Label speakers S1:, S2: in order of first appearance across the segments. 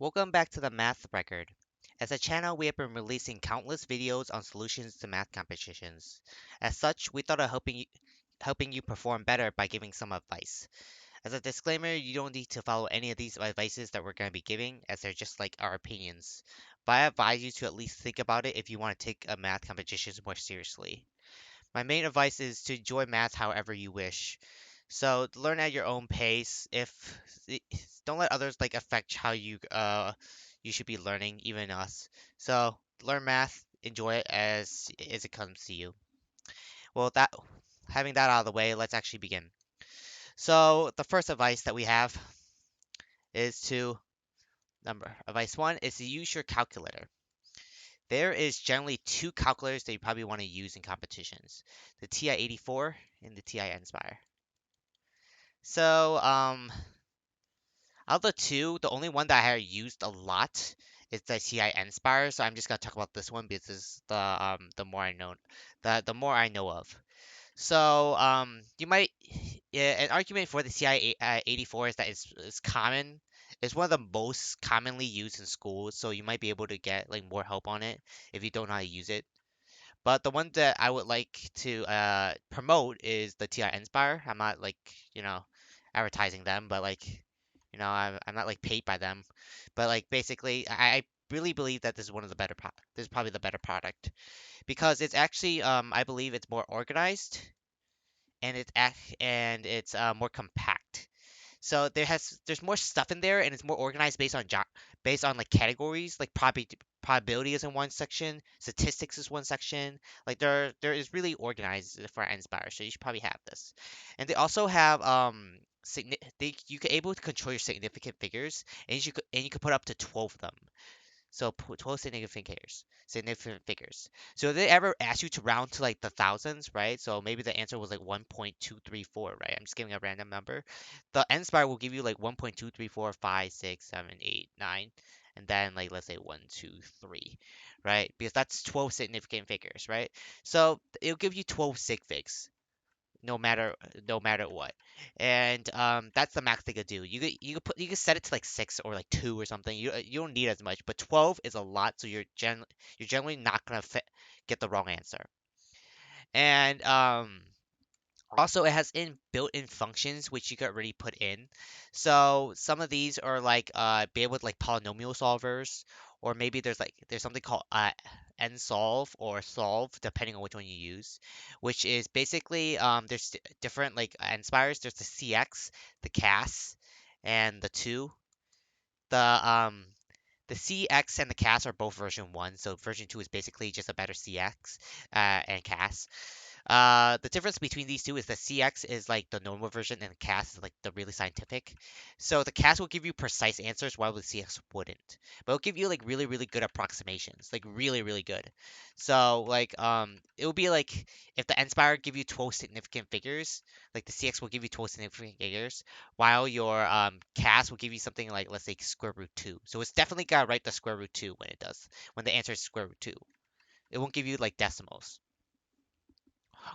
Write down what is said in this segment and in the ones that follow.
S1: Welcome back to the Math Record. As a channel, we have been releasing countless videos on solutions to math competitions. As such, we thought of helping you perform better by giving some advice. As a disclaimer, you don't need to follow any of these advices that we're going to be giving, as they're just like our opinions. But I advise you to at least think about it if you want to take a math competition more seriously. My main advice is to enjoy math however you wish. So learn at your own pace. If don't let others like affect how you should be learning, even us. So learn math, enjoy it as it comes to you. Well, that having that out of the way, let's actually begin. So the first advice that we have is to number advice one is to use your calculator. There is generally two calculators that you probably want to use in competitions: the TI-84 and the TI-Nspire. So, out of the two, the only one that I have used a lot is the TI Nspire. So I'm just gonna talk about this one because this is the more I know, the more I know of. So you might yeah, an argument for the TI 84 is that it's common. It's one of the most commonly used in schools, so you might be able to get like more help on it if you don't know how to use it. But the one that I would like to promote is the TI Nspire. I'm not like, you know, advertising them, but like, I'm not like paid by them. But like basically, I really believe that this is one of the better this is probably the better product because it's actually I believe it's more organized and it's more compact. So there's more stuff in there, and it's more organized based on like categories, like probability is in one section, statistics is one section. Like there is really organized for Inspire, so you should probably have this. And they also have you can able to control your significant figures, and you could put up to 12 of them. So 12 significant figures. So if they ever ask you to round to like the thousands, right? So maybe the answer was like 1.234, right? I'm just giving a random number. The N star will give you like 1.234, 5, 6, 7, 8, 9, and then like let's say 1, 2, 3, right? Because that's 12 significant figures, right? So it'll give you 12 sig figs no matter what. And that's the max they could do. You could set it to like 6 or like 2 or something. You don't need as much, but 12 is a lot, so you're generally not gonna get the wrong answer. And also, it has built-in functions which you could already put in. So some of these are like be able to like polynomial solvers, or maybe there's something called nsolve or solve, depending on which one you use, which is basically there's different like nspires. There's the CX, the CAS, and the two. The CX and the CAS are both version 1, so version 2 is basically just a better CX and CAS. The difference between these two is the CX is like the normal version and the CAS is like the really scientific. So the CAS will give you precise answers while the CX wouldn't. But it'll give you like really, really good approximations. Like really, really good. So like it will be like if the Nspire give you 12 significant figures, like the CX will give you 12 significant figures, while your CAS will give you something like let's say square root 2. So it's definitely gotta write the square root 2 when the answer is square root 2. It won't give you like decimals.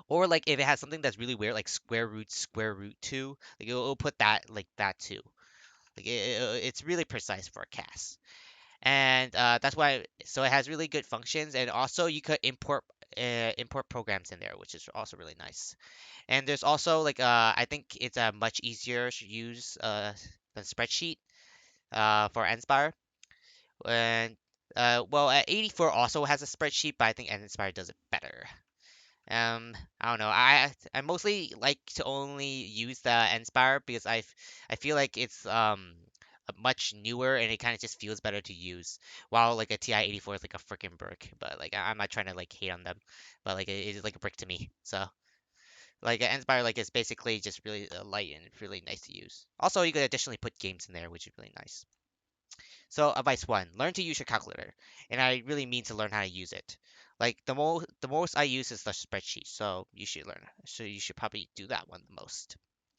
S1: Or like if it has something that's really weird, like square root 2, like it'll put that like that too. Like it's really precise for a CAS. And that's why so it has really good functions, and also you could import programs in there, which is also really nice. And there's also like I think it's a much easier to use than spreadsheet for Nspire. And well, 84 also has a spreadsheet, but I think Nspire does it better. I don't know. I mostly like to only use the Inspire because I feel like it's much newer and it kind of just feels better to use. While like a TI-84 is like a freaking brick, but like I'm not trying to like hate on them, but like it is like a brick to me. So like an Inspire like is basically just really light and really nice to use. Also, you could additionally put games in there, which is really nice. So advice one, learn to use your calculator. And I really mean to learn how to use it. Like the most I use is the spreadsheet, so you should learn. So you should probably do that one the most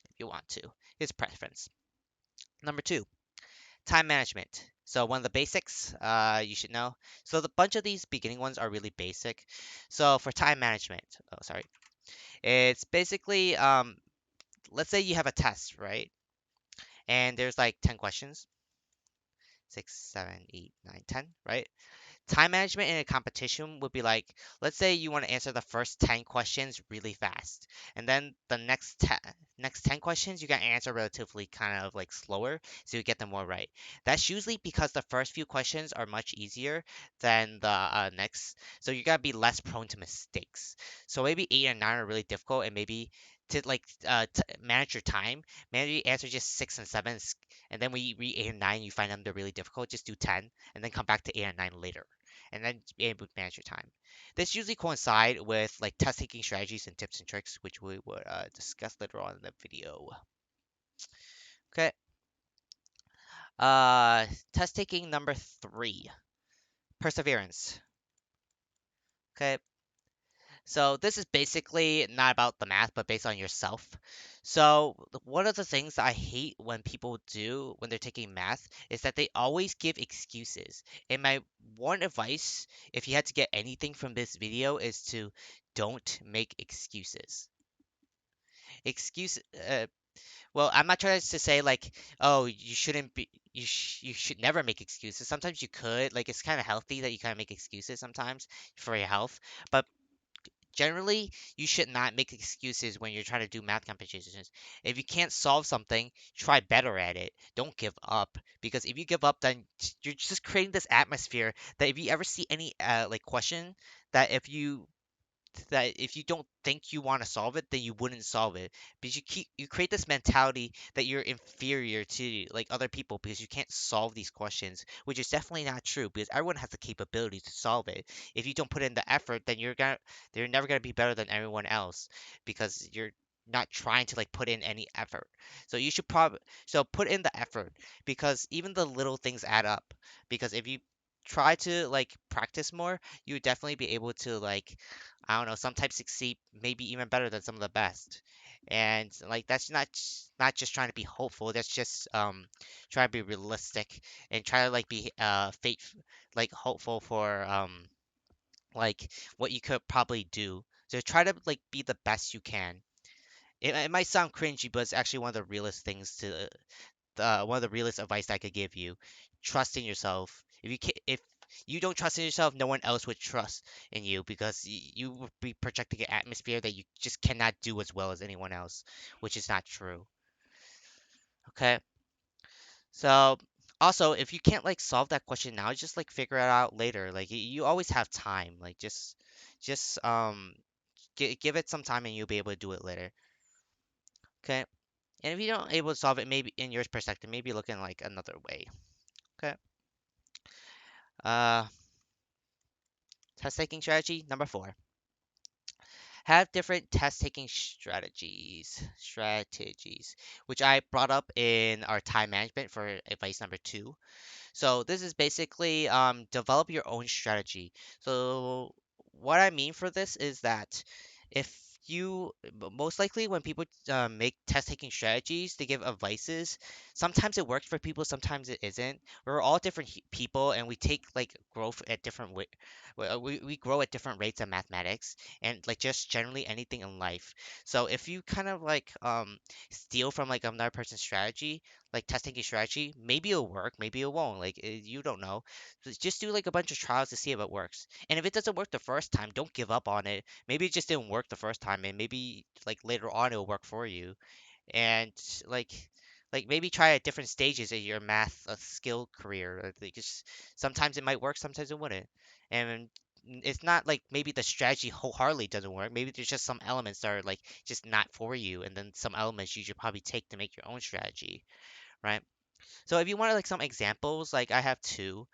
S1: if you want to. It's preference. Number two, time management. So one of the basics you should know. So the bunch of these beginning ones are really basic. So for time management, oh sorry, it's basically let's say you have a test, right? And there's like 10 questions. 6, 7, 8, 9, 10, right? Time management in a competition would be like, let's say you want to answer the first 10 questions really fast, and then the next 10 questions you got to answer relatively kind of like slower, so you get them more right. That's usually because the first few questions are much easier than the next, so you got to be less prone to mistakes. So maybe 8 and 9 are really difficult, and maybe to like manage your time, maybe answer just 6 and 7, and then when you read 8 and 9, you find them they're really difficult, just do 10, and then come back to 8 and 9 later, and then be able to manage your time. This usually coincide with like test taking strategies and tips and tricks, which we would discuss later on in the video. Okay. Test taking number 3, perseverance. Okay. So this is basically not about the math, but based on yourself. So one of the things that I hate when people do when they're taking math is that they always give excuses. And my one advice, if you had to get anything from this video, is to don't make excuses. Excuse, well, I'm not trying to say like, oh, you shouldn't be, you should never make excuses. Sometimes you could, like, it's kind of healthy that you kind of make excuses sometimes for your health. But generally, you should not make excuses when you're trying to do math competitions. If you can't solve something, try better at it. Don't give up, because if you give up, then you're just creating this atmosphere that if you ever see any like question that if you don't think you want to solve it, then you wouldn't solve it. Because you create this mentality that you're inferior to like other people because you can't solve these questions, which is definitely not true because everyone has the capability to solve it. If you don't put in the effort, then you're never gonna be better than everyone else because you're not trying to like put in any effort. So you should probably put in the effort, because even the little things add up. Because if you try to like practice more, you would definitely be able to like, I don't know, sometimes succeed maybe even better than some of the best. And like that's not just trying to be hopeful. That's just trying to be realistic and try to like be faith like hopeful for like what you could probably do. So try to like be the best you can. It might sound cringy, but it's actually one of the realest things to one of the realest advice I could give you. Trust in yourself. If you don't trust in yourself, no one else would trust in you, because you will be projecting an atmosphere that you just cannot do as well as anyone else, which is not true. Okay. So also, if you can't like solve that question now, just like figure it out later. Like you always have time. Like just give it some time and you'll be able to do it later. Okay. And if you don't able to solve it, maybe in your perspective, maybe look in like another way. Okay. Uh, Test taking strategy number 4. Have different test taking strategies, which I brought up in our time management for advice number 2. So this is basically develop your own strategy. So what I mean for this is that if most likely when people make test taking strategies, they give advices. Sometimes it works for people, sometimes it isn't. We're all different people, and we take like growth at different way. We grow at different rates in mathematics and like just generally anything in life. So if you kind of like steal from like another person's strategy, like testing a strategy, maybe it'll work, maybe it won't. Like you don't know. Just do like a bunch of trials to see if it works. And if it doesn't work the first time, don't give up on it. Maybe it just didn't work the first time, and maybe like later on it'll work for you. And like maybe try at different stages of your math skill career. Like just sometimes it might work, sometimes it wouldn't. And it's not like maybe the strategy wholeheartedly doesn't work. Maybe there's just some elements that are like just not for you, and then some elements you should probably take to make your own strategy, right? So if you want like some examples, like I have two.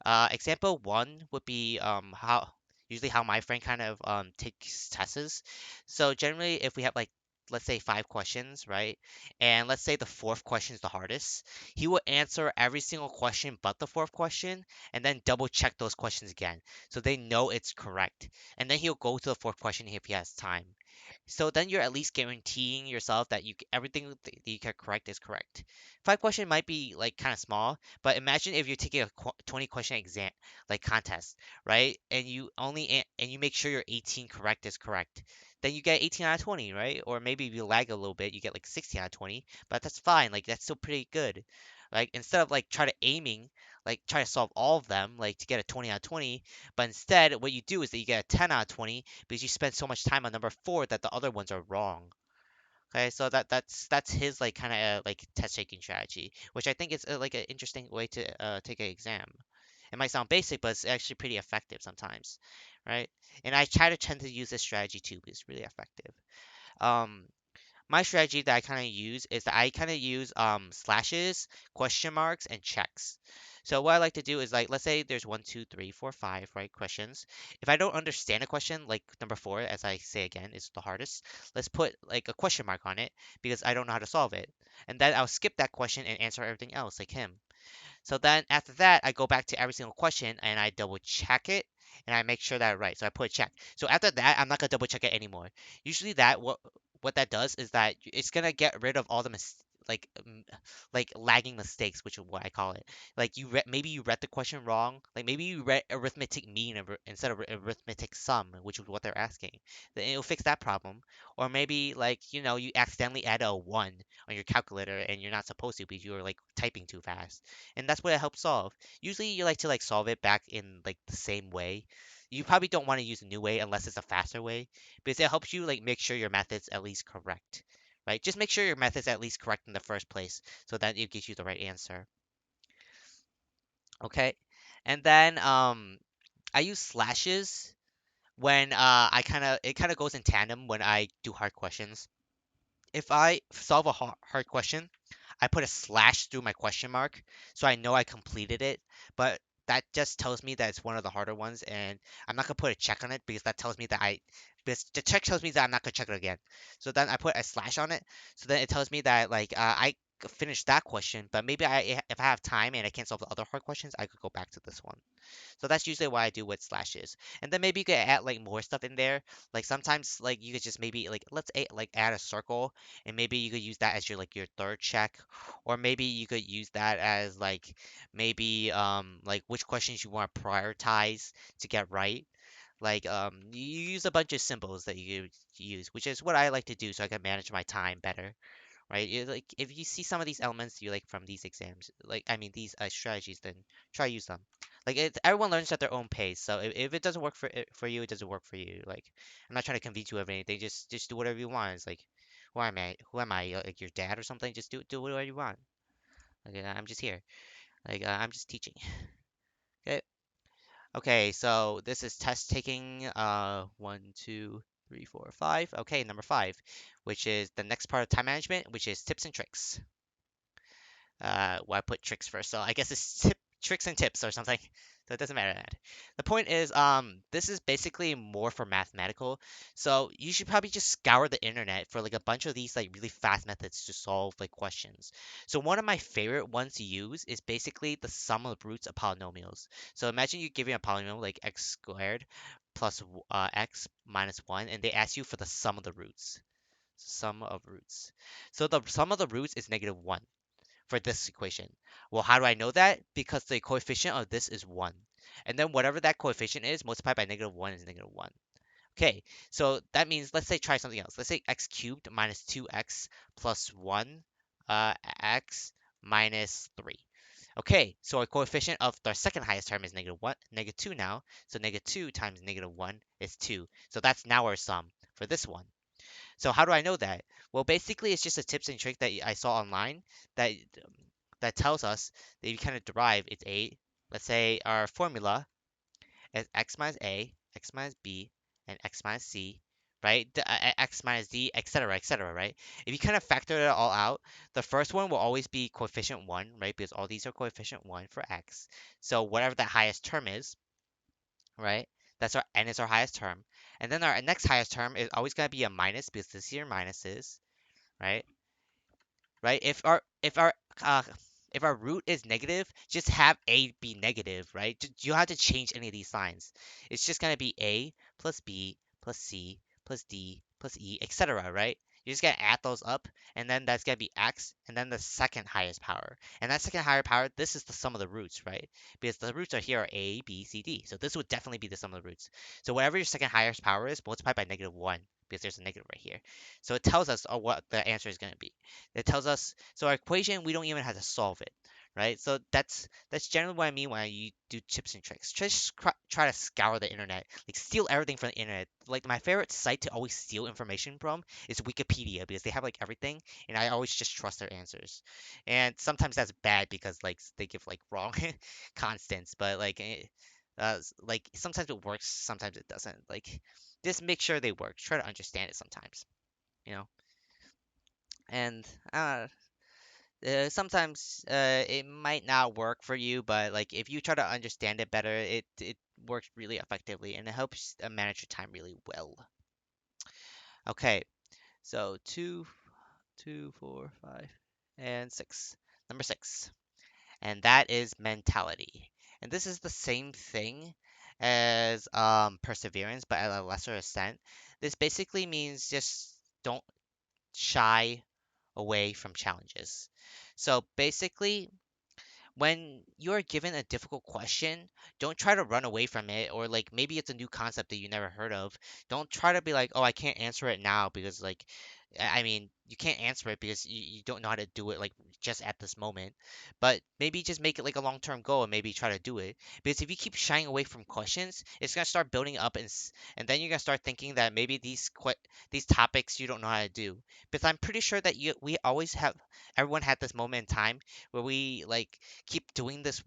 S1: Example one would be how usually how my friend kind of takes tests. So generally, if we have like, let's say 5 questions, right? And let's say the fourth question is the hardest, he will answer every single question but the fourth question, and then double check those questions again so they know it's correct. And then he'll go to the fourth question if he has time. So then you're at least guaranteeing yourself that everything that you get correct is correct. 5 question might be like kind of small, but imagine if you're taking a 20 question exam like contest, right? And and you make sure your 18 correct is correct. Then you get 18 out of 20, right? Or maybe if you lag a little bit, you get like 16 out of 20, but that's fine. Like that's still pretty good. Like instead of like try to aiming like try to solve all of them, like to get a 20 out of 20. But instead, what you do is that you get a 10 out of 20 because you spend so much time on number four that the other ones are wrong. Okay, so that's his like kind of like test taking strategy, which I think is like an interesting way to take an exam. It might sound basic, but it's actually pretty effective sometimes, right? And I try to tend to use this strategy too because it's really effective. Um, my strategy that I kind of use is that I kind of use slashes, question marks, and checks. So what I like to do is like let's say there's one, two, three, four, five, right, questions. If I don't understand a question, like number four, as I say again, is the hardest, let's put like a question mark on it because I don't know how to solve it. And then I'll skip that question and answer everything else like him. So then after that, I go back to every single question and I double check it and I make sure that I'm right. So I put a check. So after that, I'm not gonna double check it anymore. Usually that what that does is that it's gonna get rid of all the like lagging mistakes, which is what I call it. Like maybe you read the question wrong. Like maybe you read arithmetic mean instead of arithmetic sum, which is what they're asking. Then it'll fix that problem. Or maybe like you accidentally add a one on your calculator and you're not supposed to because you were like typing too fast, and that's what it helps solve. Usually you like to like solve it back in like the same way. You probably don't want to use a new way unless it's a faster way because it helps you like make sure your method's at least correct. Right? Just make sure your method's at least correct in the first place so that it gives you the right answer. Okay? And then I use slashes when I kind of it kind of goes in tandem when I do hard questions. If I solve a hard question, I put a slash through my question mark so I know I completed it. But that just tells me that it's one of the harder ones, and I'm not gonna put a check on it because that tells me that because the check tells me that I'm not gonna check it again. So then I put a slash on it. So then it tells me that like I finished that question, but maybe if I have time and I can't solve the other hard questions, I could go back to this one. So that's usually what I do with slashes. And then maybe you could add like more stuff in there. Like sometimes like you could just maybe like like add a circle and maybe you could use that as your third check. Or maybe you could use that as like maybe like which questions you want to prioritize to get right. Like you use a bunch of symbols that you use, which is what I like to do so I can manage my time better, right? Like if you see some of these elements you like from these exams, like I mean these strategies, then try use them. Like everyone learns at their own pace. So if it doesn't work for you, it doesn't work for you. Like I'm not trying to convince you of anything. Just do whatever you want. It's like who am I? Who am I? Like your dad or something? Just do whatever you want. Like I'm just here. Like I'm just teaching. Okay. Okay. So this is test taking. One, two, three, four, five. Okay, number five, which is the next part of time management, which is tips and tricks. Well, I put tricks first, so I guess it's tricks and tips or something. So it doesn't matter that. The point is, this is basically more for mathematical. So you should probably just scour the internet for like a bunch of these like really fast methods to solve like questions. So one of my favorite ones to use is basically the sum of roots of polynomials. So imagine you giving a polynomial like x squared plus x minus 1, and they ask you for the sum of the roots. Sum of roots. So the sum of the roots is -1 for this equation. Well, how do I know that? Because the coefficient of this is 1. And then whatever that coefficient is, multiplied by -1 is -1. Okay, so that means, let's say try something else. Let's say x cubed minus 2x plus 1, x minus 3. Okay, so our coefficient of the second highest term is -1, -2 now. So -2 times -1 is 2. So that's now our sum for this one. So how do I know that? Well, basically, it's just a tips and trick that I saw online that that tells us that you kind of derive it's a. Let's say our formula is x minus a, x minus b, and x minus c, right? X minus d, etc., etc., right? If you kind of factor it all out, the first one will always be coefficient 1, right? Because all these are coefficient 1 for x. So whatever that highest term is, right? That's our n is our highest term. And then our next highest term is always going to be a minus because this is your minuses, right? Right? Uh, if our root is negative, just have a be negative, right? You don't have to change any of these signs. It's just gonna be a plus b plus c plus d plus e, etc. Right? You're just gonna add those up, and then that's gonna be x, and then the second highest power. And that second higher power, this is the sum of the roots, right? Because the roots are here are a, b, c, d. So this would definitely be the sum of the roots. So whatever your second highest power is, multiply by -1 because there's a negative right here. So it tells us what the answer is going to be. It tells us, so our equation, we don't even have to solve it, right? So that's generally what I mean when you do tips and tricks. Just try to scour the internet, like steal everything from the internet. Like my favorite site to always steal information from is Wikipedia because they have like everything, and I always just trust their answers. And sometimes that's bad because like they give like wrong constants, but like sometimes it works, sometimes it doesn't. Like just make sure they work. Try to understand it sometimes, you know. And sometimes it might not work for you, but like if you try to understand it better, it works really effectively and it helps manage your time really well. Okay, so two, four, five, and six. Number six, and that is mentality. And this is the same thing as perseverance, but at a lesser extent. This basically means just don't shy away from challenges. So basically, when you're given a difficult question, don't try to run away from it, or like maybe it's a new concept that you never heard of. Don't try to be like, oh, I can't answer it now because like I mean, you can't answer it because you don't know how to do it like just at this moment. But maybe just make it like a long-term goal and maybe try to do it. Because if you keep shying away from questions, it's gonna start building up and then you're gonna start thinking that maybe these topics you don't know how to do. Because I'm pretty sure that we always have everyone had this moment in time where we like keep doing this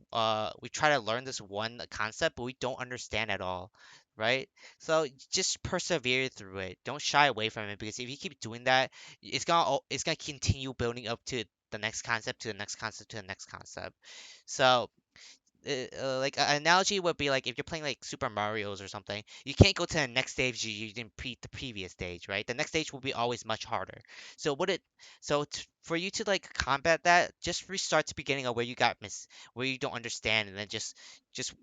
S1: we try to learn this one concept but we don't understand at all, right? So just persevere through it. Don't shy away from it because if you keep doing that, it's gonna continue building up to the next concept, to the next concept, to the next concept. So like an analogy would be like if you're playing like Super Mario's or something, you can't go to the next stage you didn't beat the previous stage, right? The next stage will be always much harder. So for you to like combat that, just restart to the beginning of where you where you don't understand, and then just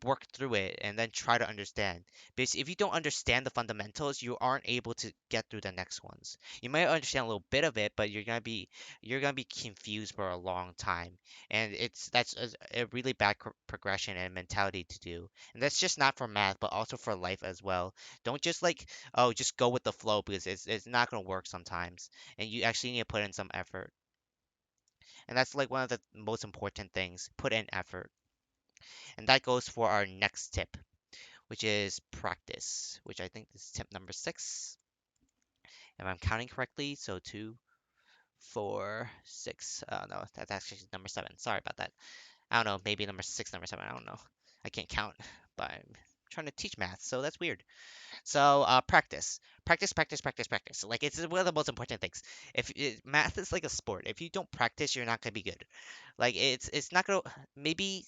S1: work through it and then try to understand. Because if you don't understand the fundamentals, you aren't able to get through the next ones. You might understand a little bit of it, but you're gonna be confused for a long time, and that's a really bad progression and mentality to do. And that's just not for math but also for life as well. Don't just like, oh, just go with the flow because it's not going to work sometimes, and you actually need to put in some effort. And that's like one of the most important things: put in effort. And that goes for our next tip, which is practice, which I think is tip number 6 if I'm counting correctly. So 2, 4, 6. No, that's actually number 7. Sorry about that. I don't know, maybe number 6, number 7, I don't know. I can't count, but I'm trying to teach math, so that's weird. So practice, practice, practice, practice, practice. Like it's one of the most important things. Math is like a sport. If you don't practice, you're not gonna be good. Like it's not gonna. Maybe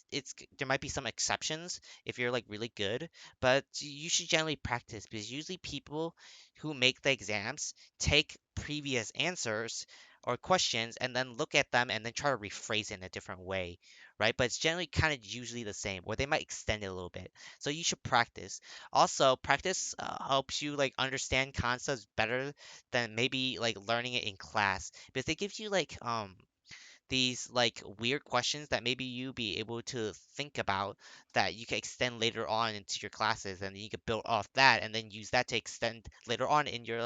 S1: there might be some exceptions if you're like really good, but you should generally practice because usually people who make the exams take previous answers or questions and then look at them and then try to rephrase it in a different way, right? But it's generally kind of usually the same, or they might extend it a little bit. So you should practice. Also, practice helps you like understand concepts better than maybe like learning it in class because they give you like these like weird questions that maybe you be able to think about that you can extend later on into your classes, and then you can build off that and then use that to extend later on in your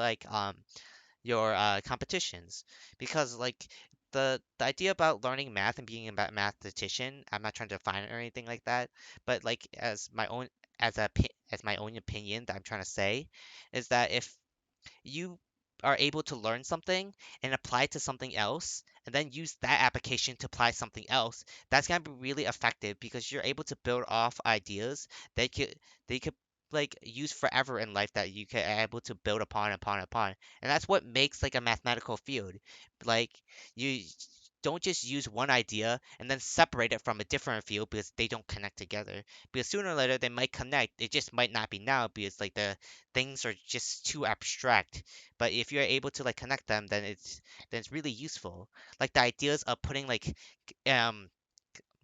S1: competitions. Because like the idea about learning math and being a mathematician, I'm not trying to define it or anything like that, but like as my own opinion that I'm trying to say is that if you are able to learn something and apply it to something else and then use that application to apply something else, that's going to be really effective because you're able to build off ideas that they could like use forever in life that you can able to build upon. And that's what makes like a mathematical field. Like you don't just use one idea and then separate it from a different field because they don't connect together. Because sooner or later they might connect. It just might not be now because like the things are just too abstract. But if you're able to like connect them, then it's really useful. Like the ideas of putting um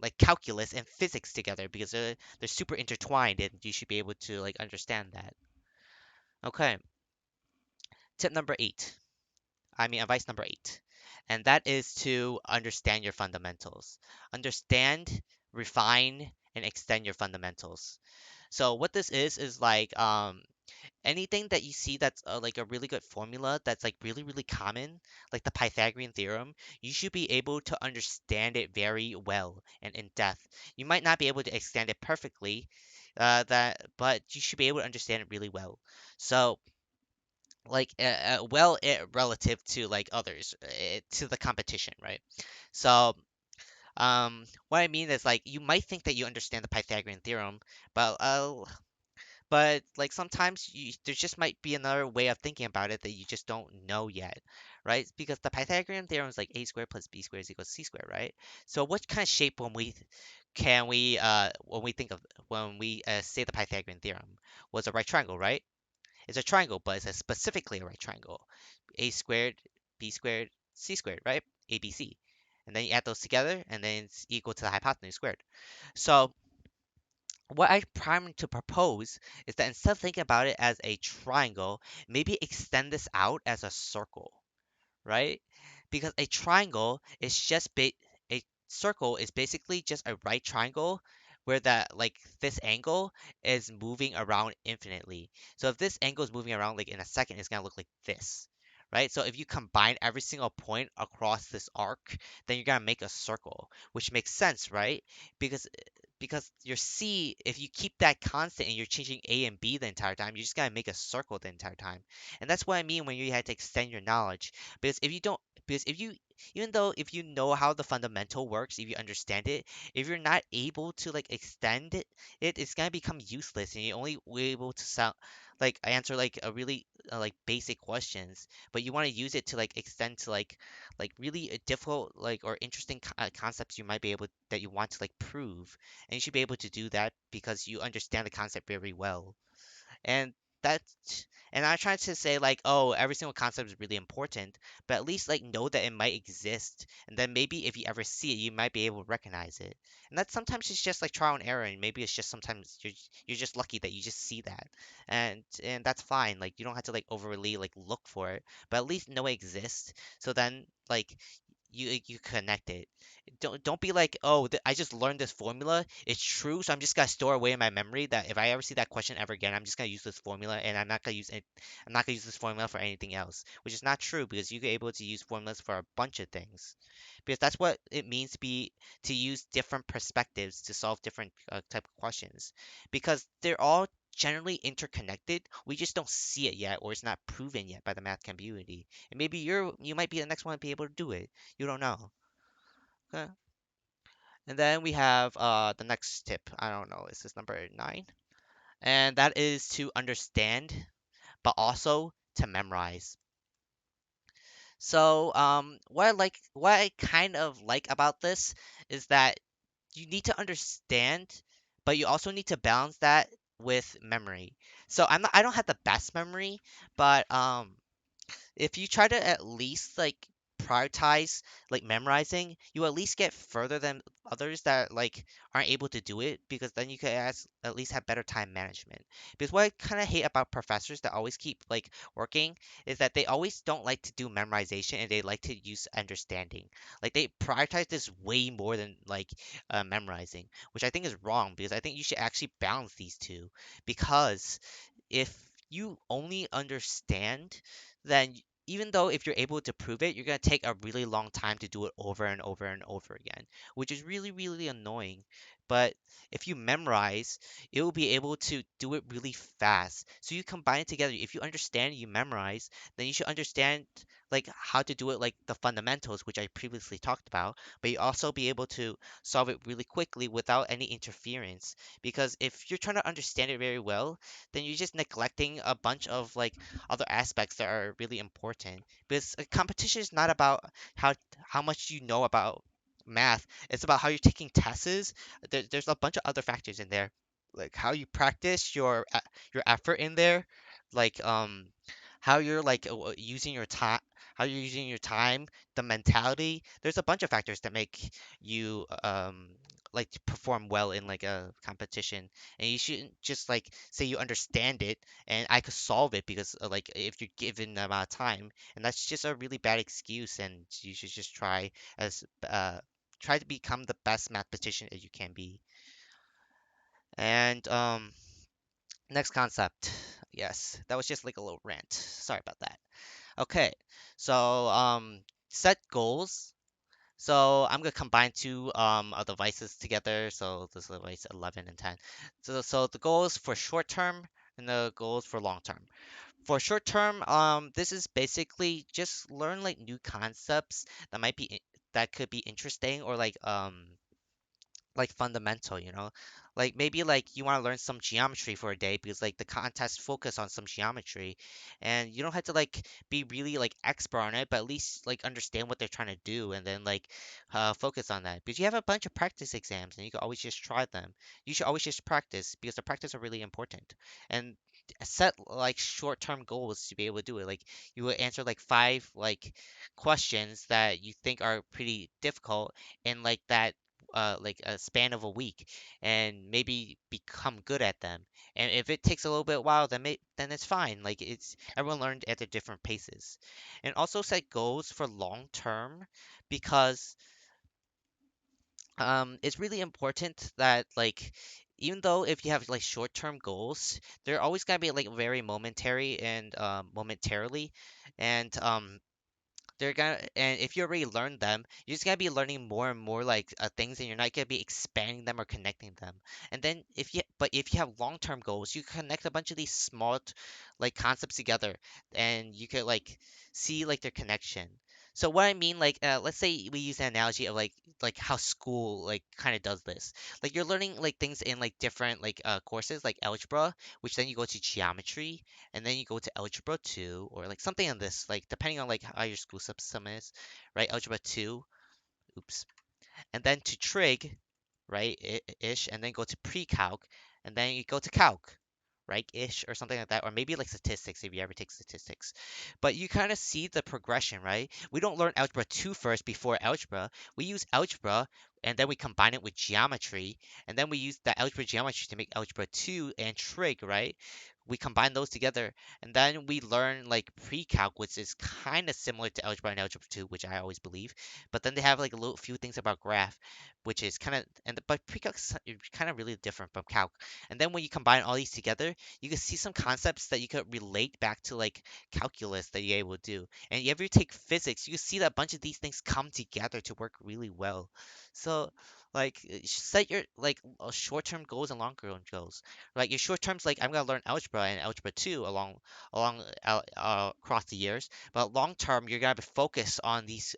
S1: like calculus and physics together because they're super intertwined and you should be able to like understand that. Okay, tip number 8. I mean, advice number 8. And that is to understand your fundamentals. Understand, refine, and extend your fundamentals. So what this is like anything that you see that's like a really good formula that's like really really common, like the Pythagorean theorem, you should be able to understand it very well and in depth. You might not be able to extend it perfectly, but you should be able to understand it really well. So like relative to like others, to the competition, right? So what I mean is like you might think that you understand the Pythagorean theorem, but like sometimes there just might be another way of thinking about it that you just don't know yet, right? Because the Pythagorean theorem is like a squared plus b squared is equals c squared, right? So what kind of shape when we think of when we say the Pythagorean theorem was a right triangle, right? It's a triangle, but it's a specifically a right triangle. A squared, b squared, c squared, right? ABC. And then you add those together, and then it's equal to the hypotenuse squared. So what I prime to propose is that instead of thinking about it as a triangle, maybe extend this out as a circle, right? Because a triangle is a circle is basically just a right triangle where that like this angle is moving around infinitely. So if this angle is moving around like in a second, it's gonna look like this. Right? So if you combine every single point across this arc, then you're gonna make a circle, which makes sense, right? Because your C, if you keep that constant and you're changing A and B the entire time, you're just gonna make a circle the entire time. And that's what I mean when you had to extend your knowledge. Because if you don't, because if you, even though if you know how the fundamental works, if you understand it, if you're not able to like extend it's gonna become useless, and you're only able to sound like answer like a really like basic questions, but you want to use it to like extend to like really difficult like or interesting concepts you might be able that you want to like prove, and you should be able to do that because you understand the concept very well. And that's and I'm trying to say like, oh, every single concept is really important, but at least like know that it might exist, and then maybe if you ever see it, you might be able to recognize it. And that sometimes it's just like trial and error, and maybe it's just sometimes you're just lucky that you just see that, and that's fine. Like you don't have to like overly like look for it, but at least know it exists. So then like you connect it. Don't be like, oh, I just learned this formula. It's true, so I'm just gonna store away in my memory that if I ever see that question ever again, I'm just gonna use this formula, and I'm not gonna use it. I'm not gonna use this formula for anything else, which is not true because you're able to use formulas for a bunch of things, because that's what it means to use different perspectives to solve different type of questions, because they're all generally interconnected. We just don't see it yet, or it's not proven yet by the math community. And maybe you might be the next one to be able to do it. You don't know. Okay. And then we have the next tip. I don't know, is this number 9? And that is to understand, but also to memorize. So what I kind of like about this is that you need to understand, but you also need to balance that with memory. So I don't have the best memory, but if you try to at least like prioritize like memorizing, you at least get further than others that like aren't able to do it, because then you can at least have better time management. Because what I kind of hate about professors that always keep like working is that they always don't like to do memorization, and they like to use understanding. Like they prioritize this way more than like memorizing, which I think is wrong, because I think you should actually balance these two. Because if you only understand, then even though if you're able to prove it, you're going to take a really long time to do it over and over and over again, which is really, really annoying. But if you memorize, it will be able to do it really fast. So you combine it together. If you understand, you memorize, then you should understand like how to do it, like the fundamentals, which I previously talked about, but you also be able to solve it really quickly without any interference. Because if you're trying to understand it very well, then you're just neglecting a bunch of like other aspects that are really important. Because a competition is not about how much you know about math. It's about how you're taking tests. There's a bunch of other factors in there, like how you practice your effort in there, like how you're like using your time, how you're using your time, the mentality. There's a bunch of factors that make you like to perform well in like a competition, and you shouldn't just like say you understand it and I could solve it because like if you're given the amount of time, and that's just a really bad excuse, and you should just as try to become the best mathematician as you can be. And next concept Yes, that was just like a little rant. Sorry about that. Okay, so set goals. So I'm gonna combine two of the devices together. So this is device 11 and 10. So the goals for short term and the goals for long term. For short term, this is basically just learn like new concepts that might be that could be interesting or like fundamental, like maybe like you want to learn some geometry for a day because like the contest focus on some geometry, and you don't have to like be really like expert on it, but at least like understand what they're trying to do, and then like focus on that because you have a bunch of practice exams and you can always just try them. You should always just practice because the practice are really important, and set like short-term goals to be able to do it. Like you will answer like five like questions that you think are pretty difficult in like that like a span of a week, and maybe become good at them. And if it takes a little bit while, then it's fine. Like it's everyone learned at their different paces. And also set goals for long term because it's really important that like even though if you have like short term goals, they're always gotta be like very momentary and momentarily, and they're gonna, and if you already learned them, you're just gonna be learning more and more like things, and you're not gonna be expanding them or connecting them. And then if you have long-term goals, you connect a bunch of these small like concepts together, and you could like see like their connection. So what I mean, like let's say we use an analogy of like how school like kind of does this. Like you're learning like things in like different like courses like algebra, which then you go to geometry, and then you go to algebra 2 or like something on this, like depending on like how your school system is, right? Algebra 2, oops, and then to trig, right, ish, and then go to pre-calc, and then you go to calc, right, ish, or something like that, or maybe like statistics if you ever take statistics. But you kind of see the progression, right? We don't learn algebra 2 first before algebra. We use algebra, and then we combine it with geometry, and then we use the algebra geometry to make algebra 2 and trig, right? We combine those together, and then we learn like pre-calc, which is kind of similar to algebra and algebra 2, which I always believe, but then they have like a little few things about graph, which is kind of, and but pre-calc is kind of really different from calc. And then when you combine all these together, you can see some concepts that you could relate back to like calculus that you're able to do. And if you take physics, you can see that a bunch of these things come together to work really well. So like set your like short-term goals and long-term goals. Like your short terms, like I'm gonna learn algebra and algebra 2 across the years. But long term, you're gonna be focused on these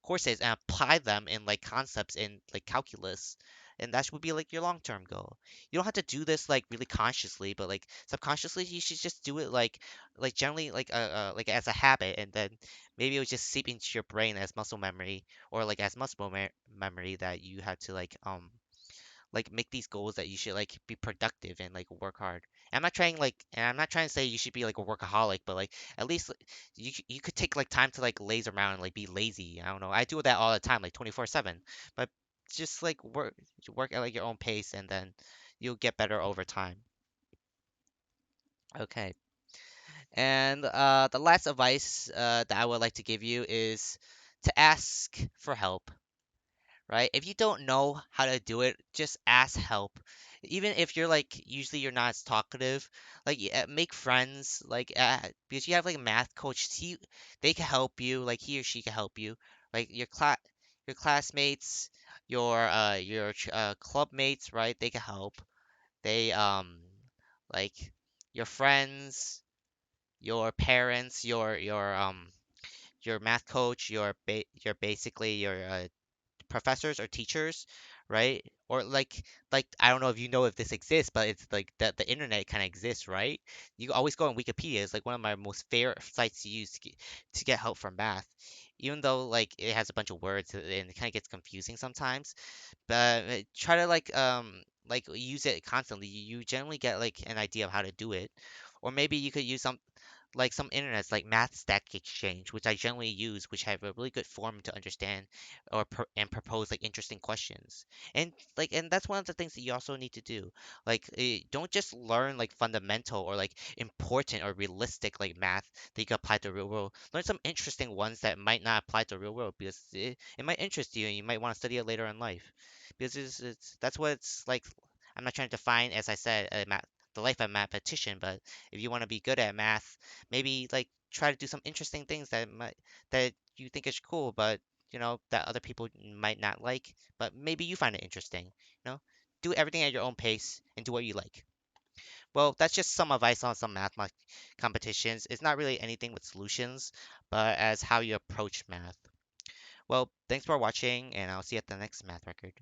S1: courses and apply them in like concepts in like calculus. And that would be like your long-term goal. You don't have to do this like really consciously, but like subconsciously, you should just do it like generally like as a habit, and then maybe it would just seep into your brain as muscle memory, or like as memory that you have to like make these goals that you should like be productive and like work hard. And I'm not trying to say you should be like a workaholic, but like at least like, you could take like time to like laze around and like be lazy. I don't know. I do that all the time, like 24/7. But just like work at like your own pace, and then you'll get better over time. Okay. And the last advice that I would like to give you is to ask for help, right? If you don't know how to do it, just ask help. Even if you're like usually you're not as talkative, like make friends, like because you have like a math coach, they can help you, like he or she can help you, like your classmates, your club mates, right? They can help. They like your friends, your parents, your math coach, your basically your professors or teachers, right? Or like I don't know if you know if this exists, but it's like the internet kind of exists, right? You can always go on Wikipedia. It's like one of my most favorite sites to use to get help from math. Even though like it has a bunch of words and it kind of gets confusing sometimes, but try to like use it constantly. You generally get like an idea of how to do it. Or maybe you could use some internets like Math Stack Exchange, which I generally use, which have a really good forum to understand and propose like interesting questions. And that's one of the things that you also need to do. Like don't just learn like fundamental or like important or realistic like math that you can apply to the real world. Learn some interesting ones that might not apply to the real world because it might interest you and you might want to study it later in life. Because that's what it's like. I'm not trying to define, as I said, math. the life of a mathematician, but if you want to be good at math, maybe like try to do some interesting things that you think is cool, but that other people might not like, but maybe you find it interesting. Do everything at your own pace and do what you like. Well, that's just some advice on some math competitions. It's not really anything with solutions, but as how you approach math. Well, thanks for watching, and I'll see you at the next math record.